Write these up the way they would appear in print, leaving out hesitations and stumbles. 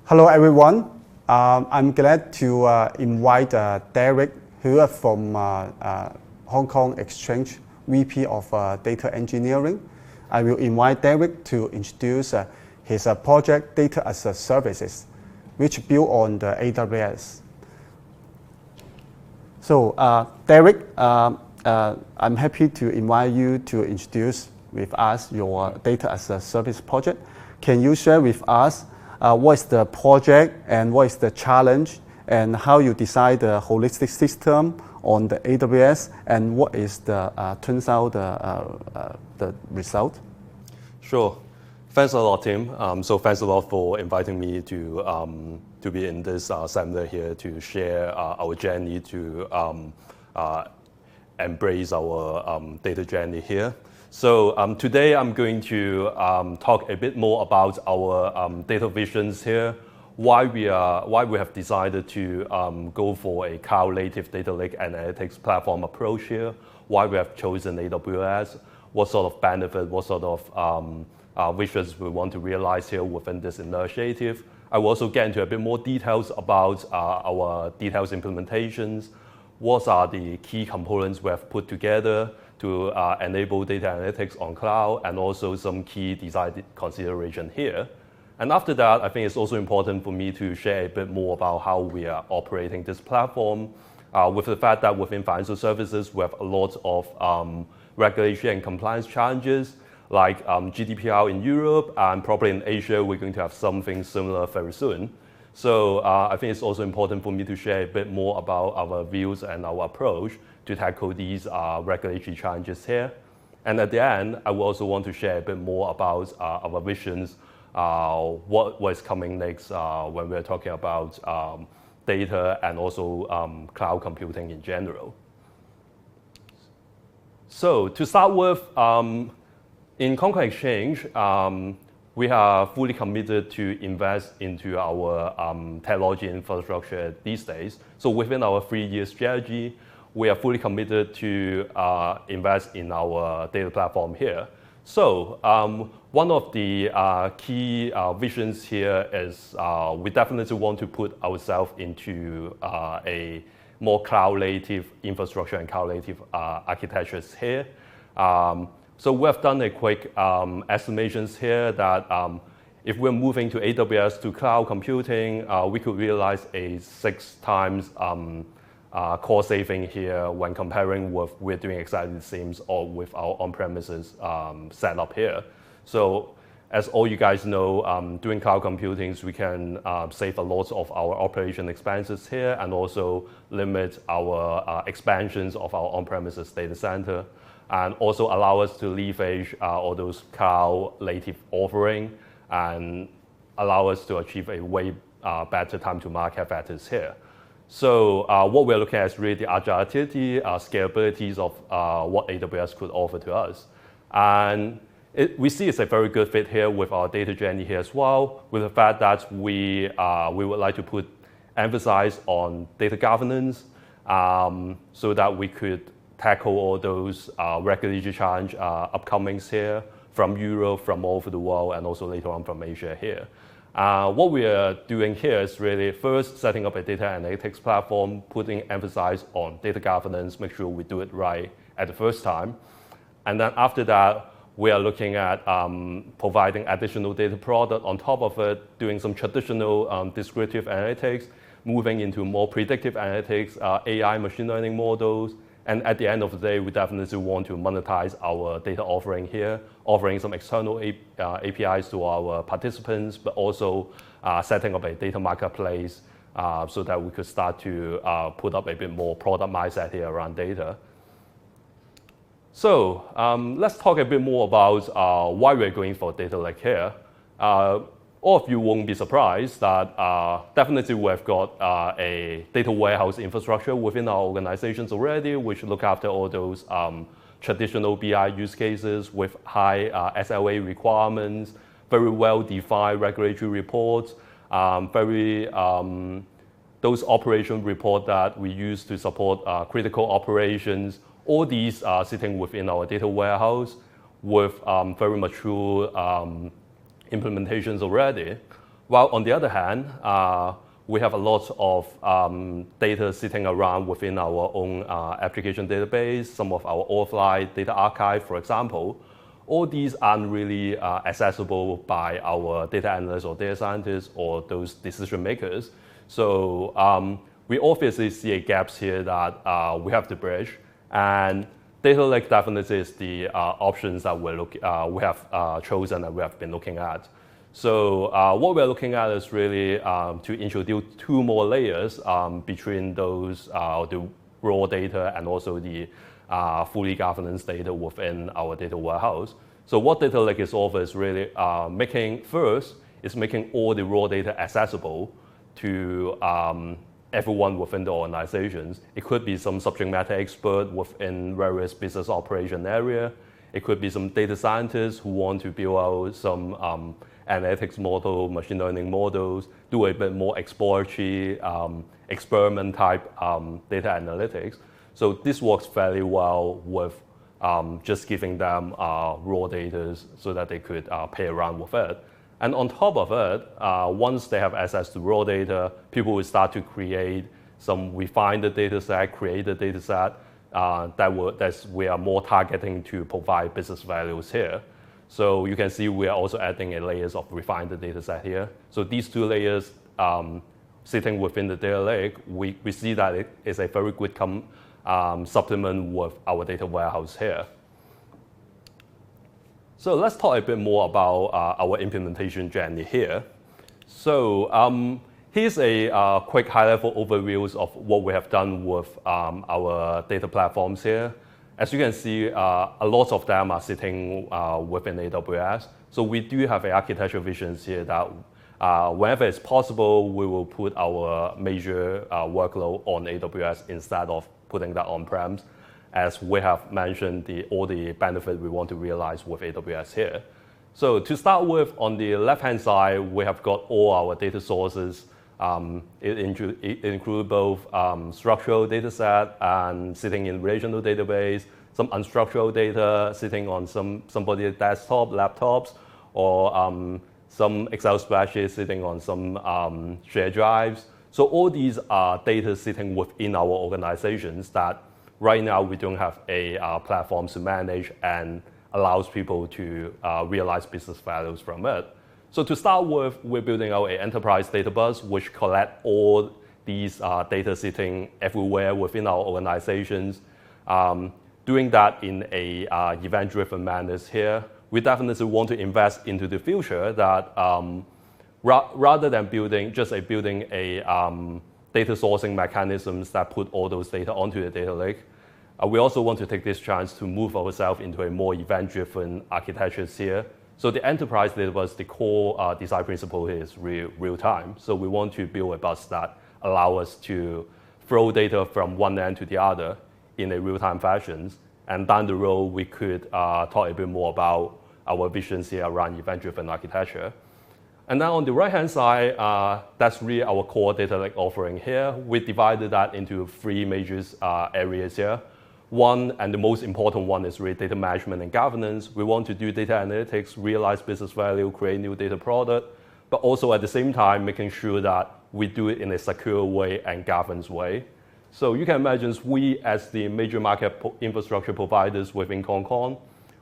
Hello everyone. I'm glad to invite Derek here from Hong Kong Exchange, VP of Data Engineering. I will invite Derek to introduce his project Data as a Services, which built on the AWS. So Derek, I'm happy to invite you to introduce with us your Data as a Service project. Can you share with us what is the project and what is the challenge and how you design the holistic system on the AWS and what is the turns out the result? Sure. Thanks a lot, Tim. So thanks a lot for inviting me to be in this seminar here to share our journey to embrace our data journey here. So today I'm going to talk a bit more about our data visions here, why we have decided to go for a cloud-native data lake analytics platform approach here, why we have chosen AWS, what sort of benefit, what sort of visions we want to realize here within this initiative. I will also get into a bit more details about our details implementations, what are the key components we have put together to enable data analytics on cloud, and also some key design consideration here. And after that, I think it's also important for me to share a bit more about how we are operating this platform, with the fact that within financial services, we have a lot of regulatory and compliance challenges, like GDPR in Europe, and probably in Asia, we're going to have something similar very soon. So I think it's also important for me to share a bit more about our views and our approach to tackle these regulatory challenges here. And at the end, I will also want to share a bit more about our visions, what is coming next when we're talking about data and also cloud computing in general. So to start with, in Hong Kong Exchange, we are fully committed to invest into our technology infrastructure these days. So within our 3-year strategy, we are fully committed to invest in our data platform here. So one of the key visions here is we definitely want to put ourselves into a more cloud-native infrastructure and cloud-native architectures here. So we have done a quick estimations here that if we're moving to AWS to cloud computing, we could realize a 6 times cost saving here when comparing with we're doing exactly the same or with our on-premises setup here. So as all you guys know, doing cloud computing, we can save a lot of our operation expenses here and also limit our expansions of our on-premises data center, and also allow us to leverage all those cloud-native offering and allow us to achieve a way better time to market factors here. So what we're looking at is really the agility, scalabilities of what AWS could offer to us. And we see it's a very good fit here with our data journey here as well, with the fact that we would like to put emphasis on data governance so that we could tackle all those regulatory challenge upcomings here from Europe, from all over the world, and also later on from Asia here. What we are doing here is really first setting up a data analytics platform, putting emphasis on data governance, make sure we do it right at the first time. And then after that, we are looking at providing additional data product on top of it, doing some traditional descriptive analytics, moving into more predictive analytics, AI machine learning models. And at the end of the day, we definitely want to monetize our data offering here, offering some external APIs to our participants, but also setting up a data marketplace so that we could start to put up a bit more product mindset here around data. So let's talk a bit more about why we're going for data lake here. All of you won't be surprised that definitely we've got a data warehouse infrastructure within our organizations already, which look after all those traditional BI use cases with high SLA requirements, very well-defined regulatory reports, those operation reports that we use to support critical operations. All these are sitting within our data warehouse with very mature implementations already. While on the other hand, we have a lot of data sitting around within our own application database, some of our offline data archive, for example. All these aren't really accessible by our data analysts or data scientists or those decision makers. So we obviously see a gaps here that we have to bridge. And data lake definitely is the options that we have chosen and we have been looking at. So what we're looking at is really to introduce two more layers between those, the raw data and also the fully governance data within our data warehouse. So what data lake is offered is really making all the raw data accessible to everyone within the organizations. It could be some subject matter expert within various business operation area. It could be some data scientists who want to build out some analytics model, machine learning models, do a bit more exploratory, experiment type data analytics. So this works fairly well with just giving them raw data so that they could play around with it. And on top of it, once they have access to raw data, people will start to create some refined data set, create a data set that we are more targeting to provide business values here. So you can see we are also adding a layers of refined data set here. So these two layers sitting within the data lake, we see that it is a very good supplement with our data warehouse here. So let's talk a bit more about our implementation journey here. So here's a quick high-level overview of what we have done with our data platforms here. As you can see, a lot of them are sitting within AWS. So we do have an architecture visions here that whenever it's possible, we will put our major workload on AWS instead of putting that on-prem, as we have mentioned all the benefit we want to realize with AWS here. So to start with, on the left-hand side, we have got all our data sources. It includes both structural data set and sitting in relational database, some unstructured data sitting on somebody's desktop, laptops, or some Excel spreadsheets sitting on some shared drives. So all these are data sitting within our organizations that right now we don't have a platform to manage and allows people to realize business values from it. So to start with, we're building out an enterprise data bus which collect all these data sitting everywhere within our organizations. Doing that in a event-driven manner here. We definitely want to invest into the future that rather than building a data sourcing mechanisms that put all those data onto the data lake, we also want to take this chance to move ourselves into a more event-driven architecture here. So the enterprise data bus, the core design principle here is real time. So we want to build a bus that allow us to throw data from one end to the other in a real-time fashion. And down the road, we could talk a bit more about our visions here around event-driven architecture. And then on the right-hand side, that's really our core data lake offering here. We divided that into three major areas here. One, and the most important one, is really data management and governance. We want to do data analytics, realize business value, create new data product, but also at the same time making sure that we do it in a secure way and governance way. So you can imagine we, as the major market infrastructure providers within Hong Kong,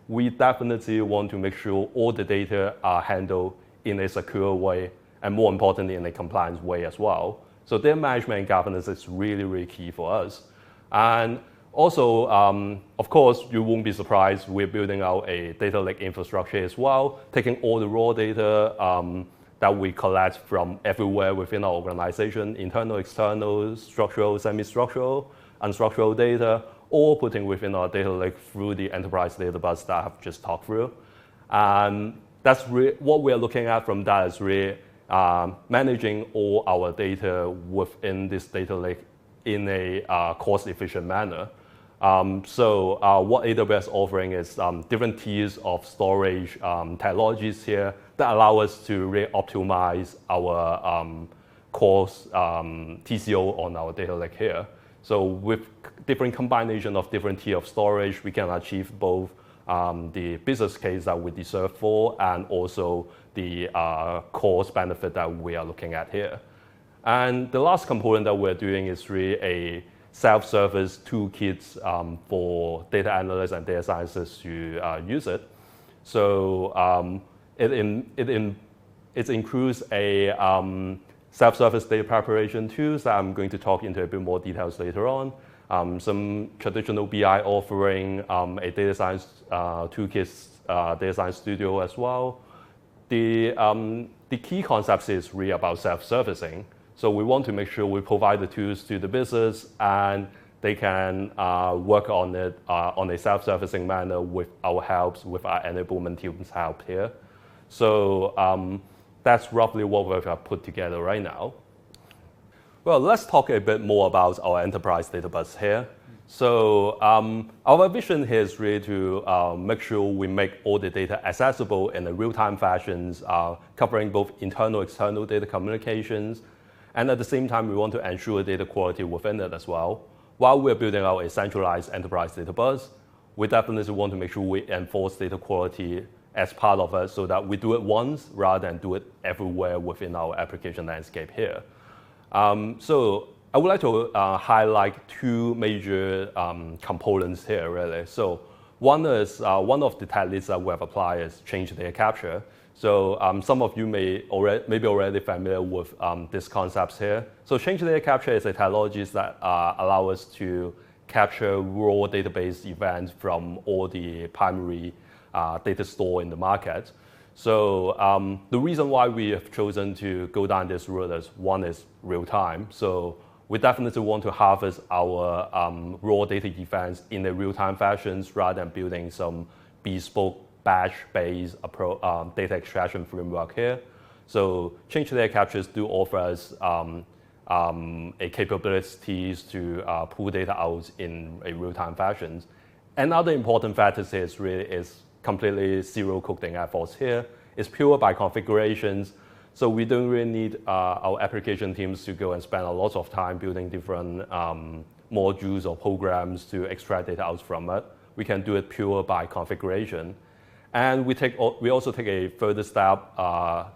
we definitely want to make sure all the data are handled in a secure way, and more importantly, in a compliance way as well. So data management and governance is really, really key for us. And also, of course, you won't be surprised, we're building out a data lake infrastructure as well, taking all the raw data that we collect from everywhere within our organization, internal, external, structural, semi-structural, unstructured data, all putting within our data lake through the enterprise data bus that I have just talked through. And that's what we're looking at from that is really managing all our data within this data lake in a cost-efficient manner. So what AWS offering is different tiers of storage technologies here that allow us to really optimize our cost TCO on our data lake here. So with different combination of different tier of storage, we can achieve both the business case that we deserve for, and also the cost benefit that we are looking at here. And the last component that we're doing is really a self-service toolkits for data analysts and data scientists to use it. So it includes a self-service data preparation tools that I'm going to talk into a bit more details later on. Some traditional BI offering, a data science toolkits, data science studio as well. The key concepts is really about self-servicing. So we want to make sure we provide the tools to the business and they can work on it on a self-servicing manner with our help, with our enablement team's help here. So that's roughly what we have put together right now. Well, let's talk a bit more about our enterprise data bus here. So our vision here is really to make sure we make all the data accessible in a real-time fashion, covering both internal and external data communications. And at the same time, we want to ensure data quality within it as well. While we're building out a centralized enterprise data bus, we definitely want to make sure we enforce data quality as part of it so that we do it once rather than do it everywhere within our application landscape here. So I would like to highlight two major components here, really. So one is one of the techniques that we have applied is change data capture. So some of you may be already familiar with these concepts here. So change data capture is a technology that allow us to capture raw database events from all the primary data store in the market. So the reason why we have chosen to go down this route is one is real time. So we definitely want to harvest our raw data events in a real time fashion rather than building some bespoke batch-based data extraction framework here. So change data captures do offer us a capabilities to pull data out in a real-time fashion. Another important factor here is completely zero coding efforts here. It's pure by configurations. So we don't really need our application teams to go and spend a lot of time building different modules or programs to extract data out from it. We can do it pure by configuration. And we also take a further step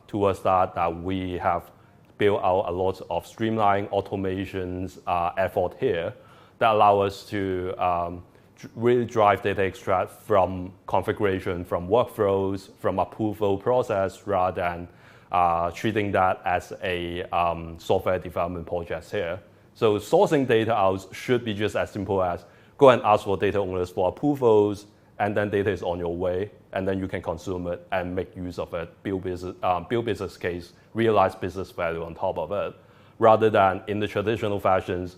towards that we have built out a lot of streamlined automations effort here that allow us to really drive data extract from configuration, from workflows, from approval process, rather than treating that as a software development project here. So sourcing data out should be just as simple as go and ask for data owners for approvals, and then data is on your way, and then you can consume it and make use of it, build business case, realize business value on top of it, rather than in the traditional fashions,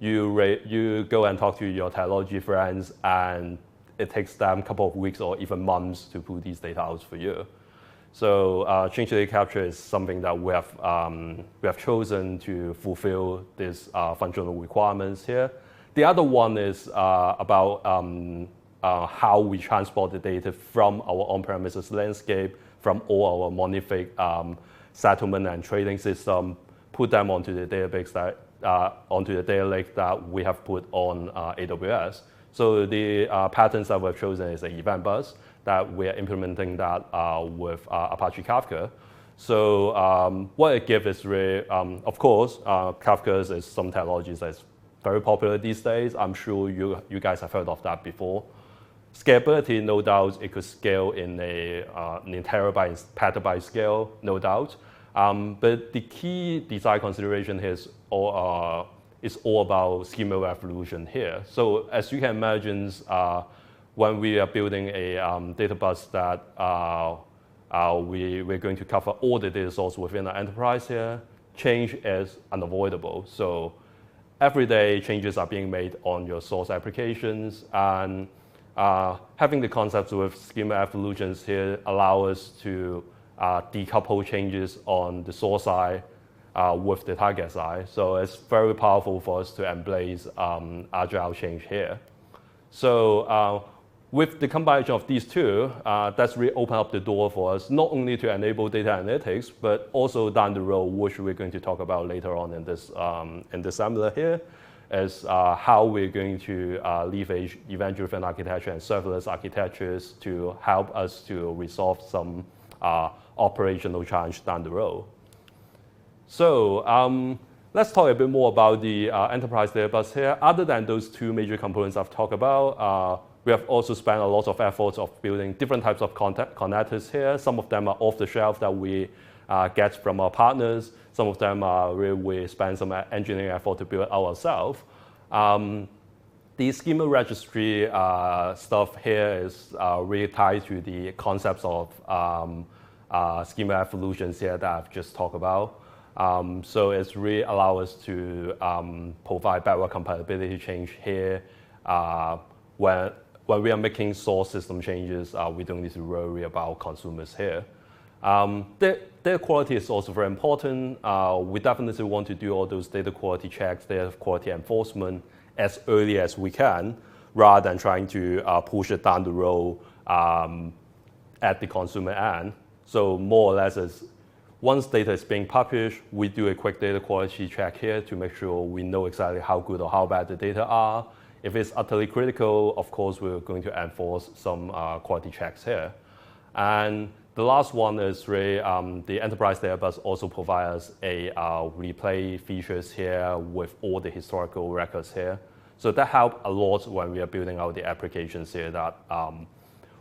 you go and talk to your technology friends, and it takes them a couple of weeks or even months to pull these data out for you. So change data capture is something that we have chosen to fulfill these functional requirements here. The other one is about how we transport the data from our on-premises landscape, from all our monolithic settlement and trading system, put them onto the database onto the data lake that we have put on AWS. So the patterns that we've chosen is an event bus that we're implementing that with Apache Kafka. So what it gives is really, of course, Kafka is some technologies that's very popular these days. I'm sure you guys have heard of that before. Scalability, no doubt, it could scale in a terabyte, petabyte scale, no doubt. But the key design consideration here is all about schema evolution here. So as you can imagine, when we are building a data bus that we're going to cover all the data sources within our enterprise here, change is unavoidable. So every day changes are being made on your source applications, and having the concepts with schema evolutions here allow us to decouple changes on the source side with the target side. So it's very powerful for us to embrace agile change here. So with the combination of these two, that's really opened up the door for us, not only to enable data analytics, but also down the road, which we're going to talk about later on in this seminar here, is how we're going to leverage event-driven architecture and serverless architectures to help us to resolve some operational challenge down the road. So let's talk a bit more about the enterprise data bus here. Other than those two major components I've talked about, we have also spent a lot of efforts of building different types of connectors here. Some of them are off the shelf that we get from our partners. Some of them are where we spend some engineering effort to build ourselves. The schema registry stuff here is really tied to the concepts of schema evolutions here that I've just talked about. So it's really allow us to provide backward compatibility change here. When we are making source system changes, we don't need to worry about consumers here. Data quality is also very important. We definitely want to do all those data quality checks, data quality enforcement as early as we can, rather than trying to push it down the road at the consumer end. So more or less, once data is being published, we do a quick data quality check here to make sure we know exactly how good or how bad the data are. If it's utterly critical, of course, we're going to enforce some quality checks here. And the last one is really the enterprise data bus also provides a replay features here with all the historical records here. So that helps a lot when we are building out the applications here that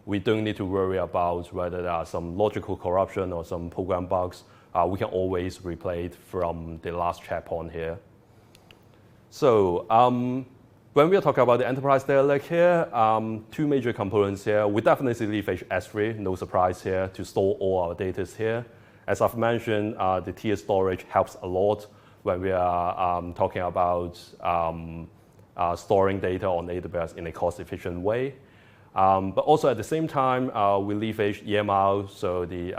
we don't need to worry about whether there are some logical corruption or some program bugs. We can always replay it from the last checkpoint here. So when we are talking about the enterprise data lake here, two major components here. We definitely leverage S3, no surprise here, to store all our data here. As I've mentioned, the tier storage helps a lot when we are talking about storing data on AWS in a cost-efficient way. But also at the same time, we leverage EMR, so the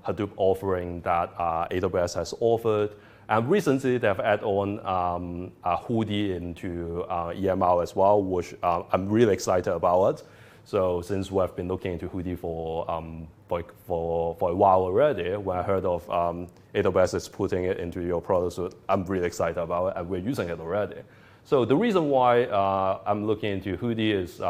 Hadoop offering that AWS has offered. And recently, they've added on a Hoodie into EMR as well, which I'm really excited about it. So since we've been looking into Hoodie for a while already, when I heard of AWS is putting it into your product, so I'm really excited about it, and we're using it already. So the reason why I'm looking into Hoodie is,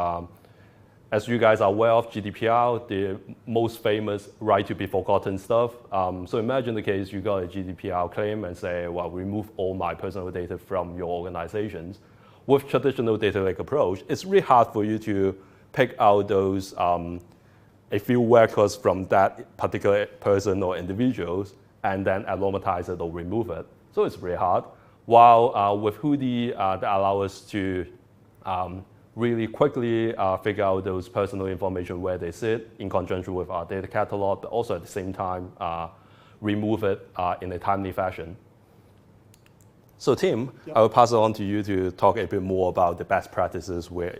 as you guys are aware of, GDPR, the most famous right to be forgotten stuff. So imagine the case you got a GDPR claim and say, well, remove all my personal data from your organizations. With traditional data lake approach, it's really hard for you to pick out those a few records from that particular person or individuals and then anonymize it or remove it. So it's really hard. While with Hoodie, that allows us to really quickly figure out those personal information where they sit in conjunction with our data catalog, but also at the same time remove it in a timely fashion. So Tim, yep. I will pass it on to you to talk a bit more about the best practices we're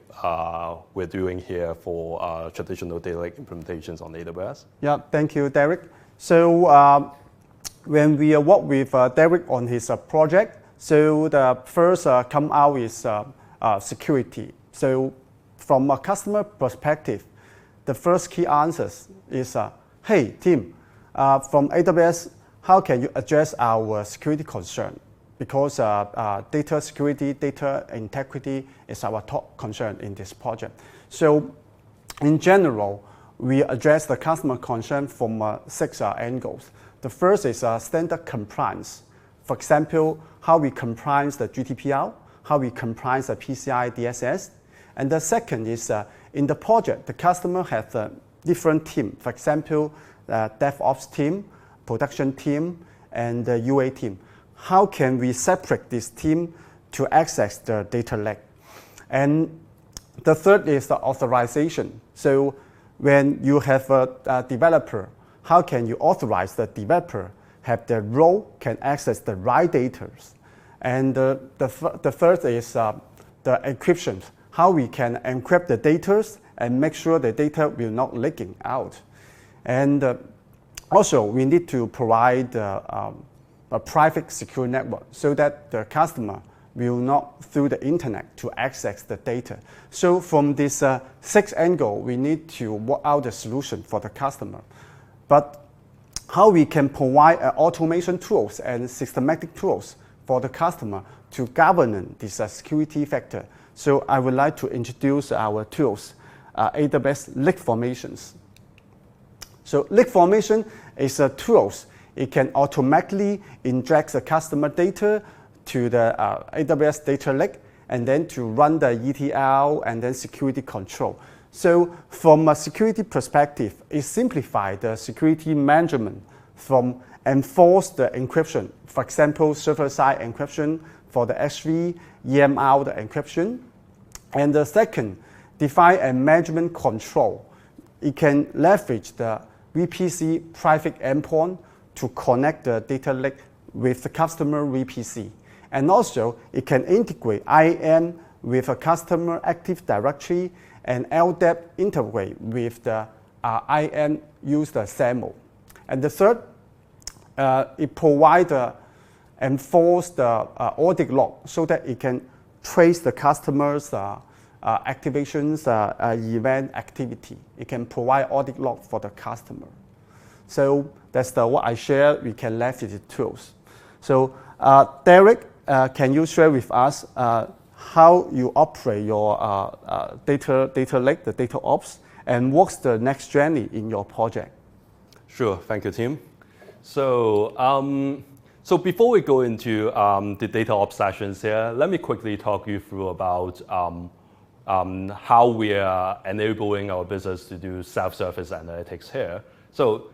doing here for traditional data lake implementations on AWS. Yeah, thank you, Derek. So when we work with Derek on his project, so the first come out is security. So from a customer perspective, the first key answers is, hey, Tim, from AWS, how can you address our security concern? Because data security, data integrity is our top concern in this project. So in general, we address the customer concern from 6 angles. The first is standard compliance. For example, how we compliance the GDPR, how we compliance the PCI DSS. And the second is in the project, the customer has a different team. For example, the DevOps team, production team, and the UA team. How can we separate this team to access the data lake? And the third is the authorization. So when you have a developer, how can you authorize the developer have the role, can access the right data? And the third is the encryption. How we can encrypt the data and make sure the data will not leaking out. And also, we need to provide a private secure network so that the customer will not through the internet to access the data. So from this 6 angle, we need to work out the solution for the customer. But how we can provide automation tools and systematic tools for the customer to govern this security factor. So I would like to introduce our tools, AWS Lake Formations. So Lake Formation is a tool. It can automatically inject the customer data to the AWS data lake, and then to run the ETL and then security control. So from a security perspective, it simplifies the security management from enforce the encryption, for example, server-side encryption for the S3, EMR the encryption. And the second, define a management control. It can leverage the VPC private endpoint to connect the data lake with the customer VPC. And also, it can integrate IAM with a customer Active Directory, and LDAP integrate with the IAM use the SAML. And the third, it provides enforce the audit log so that it can trace the customer's activations, event activity. It can provide audit log for the customer. So that's what I share. We can leverage the tools. So Derek, can you share with us how you operate your data lake, the data ops, and what's the next journey in your project? Sure, thank you, Tim. So, so before we go into the data ops sessions here, let me quickly talk you through about how we are enabling our business to do self-service analytics here. So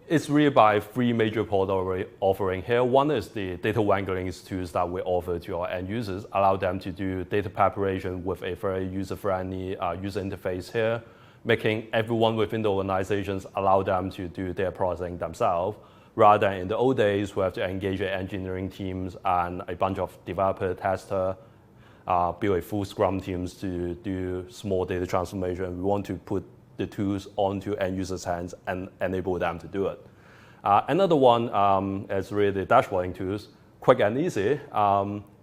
it's really by three major product offering here. One is the data wrangling tools that we offer to our end users, allow them to do data preparation with a very user-friendly user interface here, making everyone within the organizations allow them to do their processing themselves, rather than in the old days, we have to engage the engineering teams and a bunch of developer, tester, build a full Scrum teams to do small data transformation. We want to put the tools onto end users' hands and enable them to do it. Another one is really the dashboarding tools, quick and easy.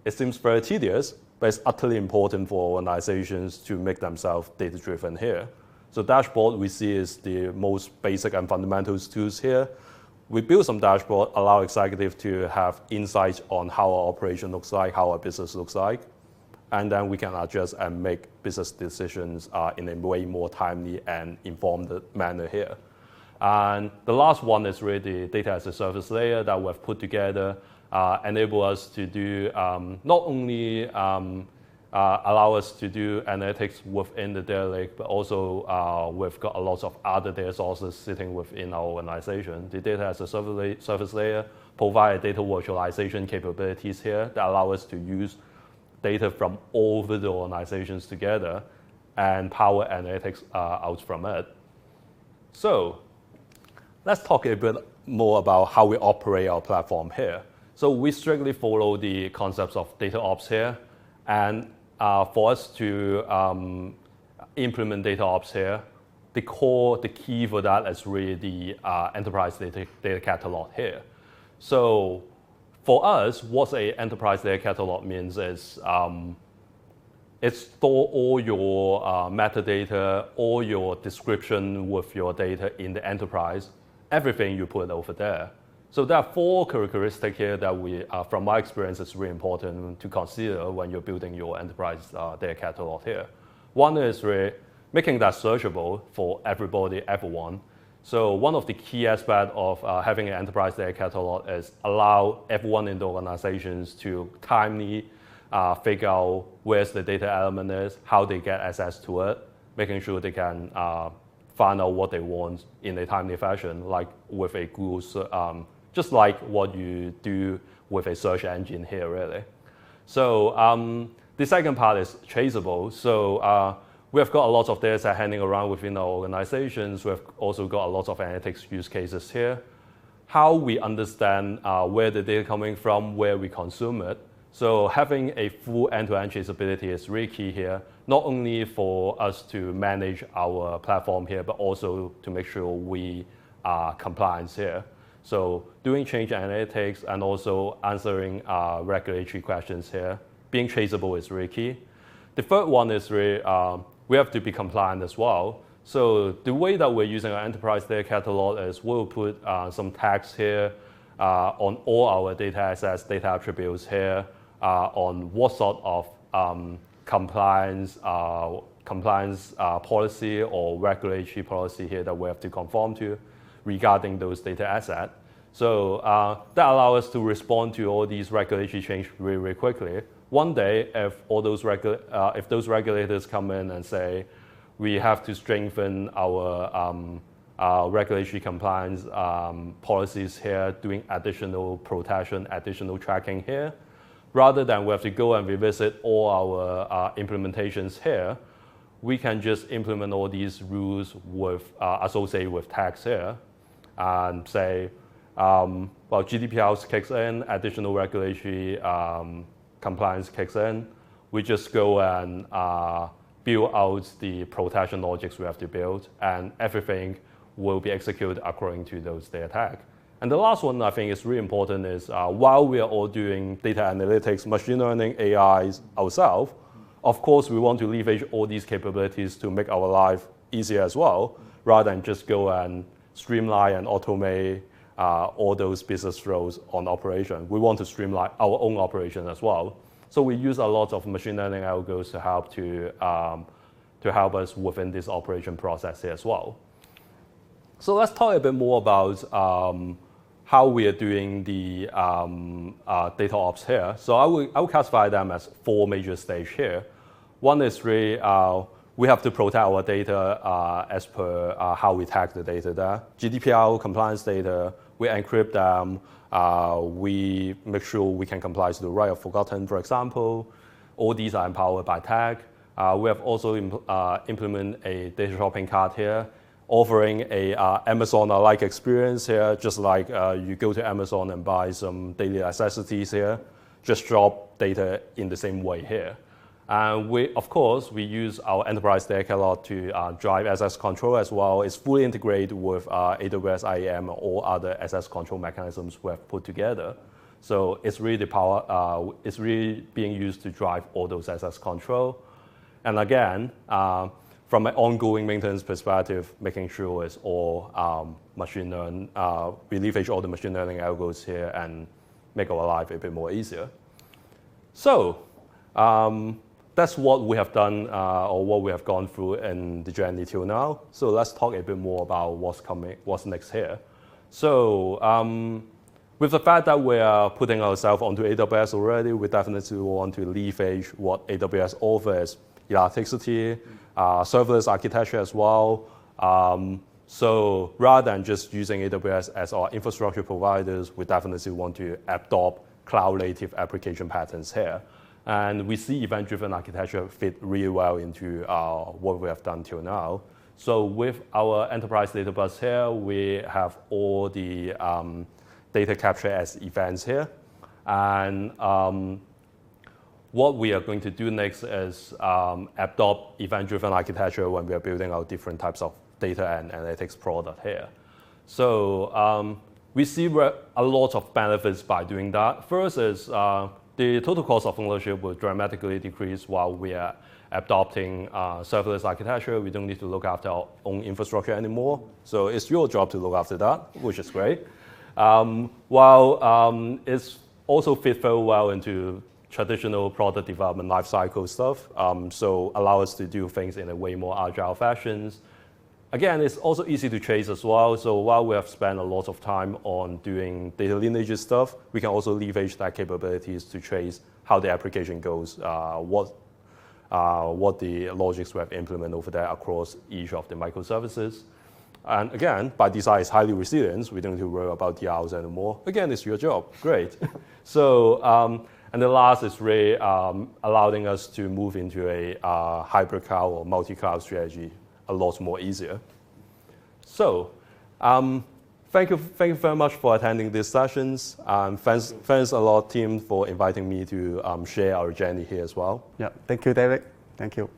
It seems very tedious, but it's utterly important for organizations to make themselves data-driven here. So dashboard we see is the most basic and fundamental tools here. We build some dashboard, allow executives to have insights on how our operation looks like, how our business looks like, and then we can adjust and make business decisions in a way more timely and informed manner here. And the last one is really the data as a service layer that we've put together, enable us to do not only allow us to do analytics within the data lake, but also we've got a lot of other data sources sitting within our organization. The data as a service layer provide data virtualization capabilities here that allow us to use data from all of the organizations together and power analytics out from it. So let's talk a bit more about how we operate our platform here. So we strictly follow the concepts of data ops here, and for us to implement data ops here, the key for that is really the enterprise data catalog here. So for us, what an enterprise data catalog means is it stores all your metadata, all your description with your data in the enterprise, everything you put over there. So there are four characteristics here that we, from my experience, is really important to consider when you're building your enterprise data catalog here. One is really making that searchable for everybody, everyone. So one of the key aspects of having an enterprise data catalog is allow everyone in the organizations to timely figure out where's the data element is, how they get access to it, making sure they can find out what they want in a timely fashion, like with a Google, just like what you do with a search engine here, really. So the second part is traceable. So we have got a lot of data hanging around within our organizations. We've also got a lot of analytics use cases here. How we understand where the data coming from, where we consume it. So having a full end-to-end traceability is really key here, not only for us to manage our platform here, but also to make sure we are compliant here. So doing change analytics and also answering regulatory questions here, being traceable is really key. The third one is really, we have to be compliant as well. So the way that we're using our enterprise data catalog is we'll put some tags here on all our data assets, data attributes here, on what sort of compliance policy or regulatory policy here that we have to conform to regarding those data assets. So that allows us to respond to all these regulatory changes really, really quickly. One day, if those regulators come in and say, we have to strengthen our regulatory compliance policies here, doing additional protection, additional tracking here, rather than we have to go and revisit all our implementations here, we can just implement all these rules with associated with tags here and say, well, GDPR kicks in, additional regulatory compliance kicks in. We just go and build out the protection logics we have to build, and everything will be executed according to those data tags. And the last one I think is really important is while we are all doing data analytics, machine learning, AIs ourselves, of course we want to leverage all these capabilities to make our life easier as well, rather than just go and streamline and automate all those business flows on operation. We want to streamline our own operation as well. So we use a lot of machine learning algorithms to help us within this operation process here as well. So let's talk a bit more about how we are doing the data ops here. So I will classify them as 4 major stages here. One is really we have to protect our data as per how we tag the data there. GDPR compliance data, we encrypt them. We make sure we can comply to the right of forgotten, for example. All these are empowered by tag. We have also implemented a data shopping cart here, offering a Amazon-like experience here, just like you go to Amazon and buy some daily necessities here, just drop data in the same way here. And of course, we use our enterprise data catalog to drive access control as well. It's fully integrated with AWS IAM or other access control mechanisms we have put together. So it's really it's really being used to drive all those access control. And again, from an ongoing maintenance perspective, making sure it's all machine learning, we leverage all the machine learning algorithms here and make our life a bit more easier. So that's what we have done or what we have gone through in the journey till now. So let's talk a bit more about what's next here. So with the fact that we are putting ourselves onto AWS already, we definitely want to leverage what AWS offers, elasticity, serverless architecture as well. So rather than just using AWS as our infrastructure providers, we definitely want to adopt cloud-native application patterns here. And we see event-driven architecture fit really well into what we have done till now. So with our enterprise data bus here, we have all the data captured as events here. And what we are going to do next is adopt event-driven architecture when we are building out different types of data and analytics product here. So we see a lot of benefits by doing that. First is the total cost of ownership will dramatically decrease while we are adopting serverless architecture. We don't need to look after our own infrastructure anymore. So it's your job to look after that, which is great. While it's also fit very well into traditional product development lifecycle stuff, so allow us to do things in a way more agile fashions. Again, it's also easy to trace as well. So while we have spent a lot of time on doing data lineage stuff, we can also leverage that capabilities to trace how the application goes, what the logics we have implemented over there across each of the microservices. And again, by design, it's highly resilient. We don't need to worry about DRs anymore. Again, it's your job. Great. So, and the last is really allowing us to move into a hybrid cloud or multi-cloud strategy a lot more easier. So, thank you very much for attending these sessions. Thanks a lot, team, for inviting me to share our journey here as well. Yeah, thank you, David. Thank you.